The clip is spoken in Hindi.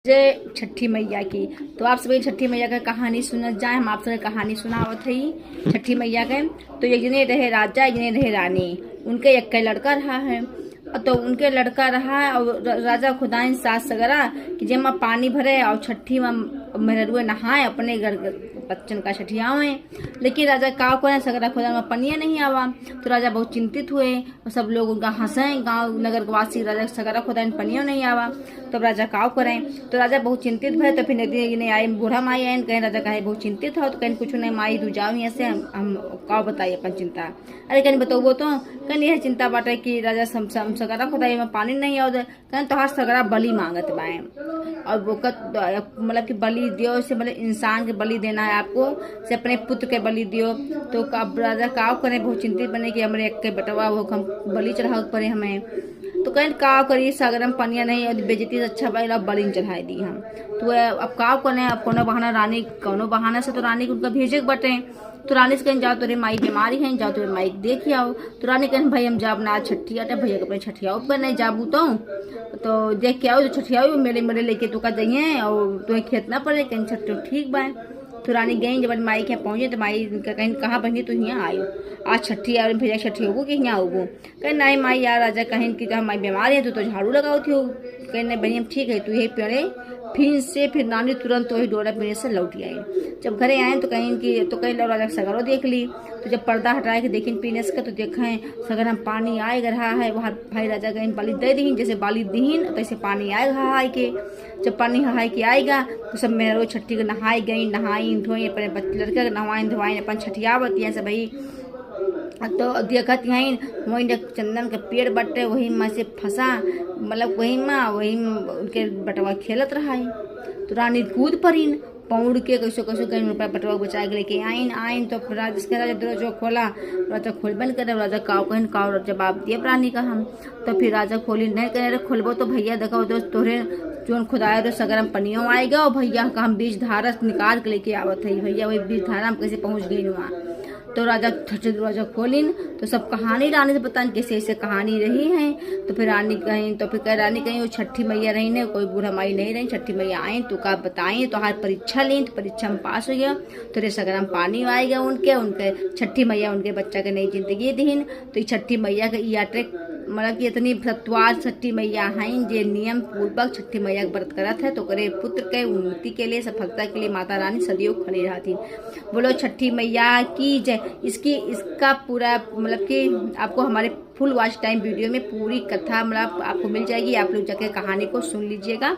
जय छठी मैया की। तो आप सभी छठी मैया का कहानी सुनना जाए। हम आप सभी कहानी सुनावत हई छठी मैया के। तो एक जने रहे राजा, एक जने रहे रानी। उनके एक लड़का रहा है। तो उनके लड़का रहा है और राजा खुदाइन सास सगरा कि जब माँ पानी भरे और छठी माँ मेहरुए नहाए अपने घर बच्चन का छठियावे। लेकिन राजा का को सगरा खुदा में पनिया नहीं आवा। तो राजा बहुत चिंतित हुए और सब लोग उनका हंसे। गांव नगर वासी राजा सगरा खुदा में पनिया नहीं आवा। तब राजा काव करें। तो राजा बहुत चिंतित भय। तो फिर नदी आए बूढ़ा माई आए कहें राजा कहे बहुत चिंतित हो। तो कहीं कुछ नहीं माई तू जाओ यहाँ से, हम काव बताइए अपन चिंता। अरे कहीं बताओ तो कहीं यह चिंता बाटे कि राजा सगरा खुदा में पानी नहीं आओ। कहीं तो सगरा बलि मांगत बाए और वो मतलब कि बलि दियो से मतलब इंसान के बलि देना है आपको, से अपने पुत्र के बलि दियो। तो अब राजा काव करे बहुत चिंतित बने कि हमारे एक के बेटवा वो हम बलि चढ़ाओ पड़े हमें। तो कहीं का करी सागरम पनिया नहीं और बेजती से अच्छा भाई बलि चढ़ाई दी हम। तो अब का करें, अब कोनो बहाना रानी कोनो बहाना से तो रानी को उनका भेजे बटे। तो रानी से कहीं जाओ तेरे माई बीमारी है, जाओ तेरे माई देख आओ। तो रानी कहें भाई हम जाब ना छठी आटे भैया के अपने छठियाओ पर नहीं जाबू तो देख के आओ जो छठियाओ मेरे मेरे लेके तो का जाइए और तुम्हें खेत ना पड़े कहीं छठो ठीक बा। तो रानी गई जब माई के पहुंचे तो माई कहीं कहाँ बहनी तो यहाँ आयो आज छठी आ भैया छठी होगू कि यहाँ होगू। कहीं नहीं माई यार राजा कहीं कि माई बीमार है तो झाड़ू लगाओ थी। कहीं नहीं बहनी हम ठीक है तू यही पेड़े फिर नानी तुरंत वही डोरा पेड़े से लौट आई। जब घरे आए तो कहीं कि तो कहीं राजा सगरो देख ली। तो जब पर्दा हटाए के देखें पीने से तो देखें सगर हम पानी आए रहा है वहाँ भाई राजा कहीं बाली दे दीन जैसे बाली दीन तो ऐसे पानी आए हाई के। जब पानी हाई के आएगा तो सब मेरे रोज छठी को नहाई गई नहाई धोई अपने लड़के नहवाई धोवाई अपन छठियावती से भाई। तो देखत यहीं वही चंदन के पेड़ बटे वही माँ से फंसा मतलब वही माँ वही उनके बटवा खेलत रहा है। तो रानी कूद पड़ीन पौड़ के कैसो कैसो कहीं रुपया बटवा बचा के लेके आइन। तो राजा दरवाजा खोला, राजा खोल बंद करे। राजा काव कहीं काव जवाब दिए रानी का हम। तो फिर राजा खोली नहीं करे खोलबो तो भैया देखो दोस्त तोहरे जोन खुदाया तो सगरम पनियों आएगा और भैया का हम बीज धारा निकाल के लेके आवत है। भैया वही बीज धारा हम कैसे पहुंच गई वहाँ। तो राजा दरवाजा खोलिन तो सब कहानी रानी से बतान कैसे ऐसे कहानी रही है। तो फिर रानी कहीं तो फिर रानी कहीं वो छठी मैया रही ने कोई बूढ़ा माई नहीं रही छठी मैया आई तो का बताई तो हर परीक्षा ली तो परीक्षा में पास हो गया। तो रे सगरम पानी आएगा उनके छठी मैया उनके बच्चा के नई जिंदगी दीन। तो छठी मैया के यात्रा मतलब कि इतनी भ्रतवार छठी मैया हैं जे नियम पूर्वक छठी मैया व्रत करत है। तो करे पुत्र के उन्नति के लिए सफलता के लिए माता रानी सदियों खड़ी रहती। बोलो छठी मैया की जय। इसका पूरा मतलब कि आपको हमारे फुल वॉच टाइम वीडियो में पूरी कथा मतलब आपको मिल जाएगी। आप लोग जाके कहानी को सुन लीजिएगा।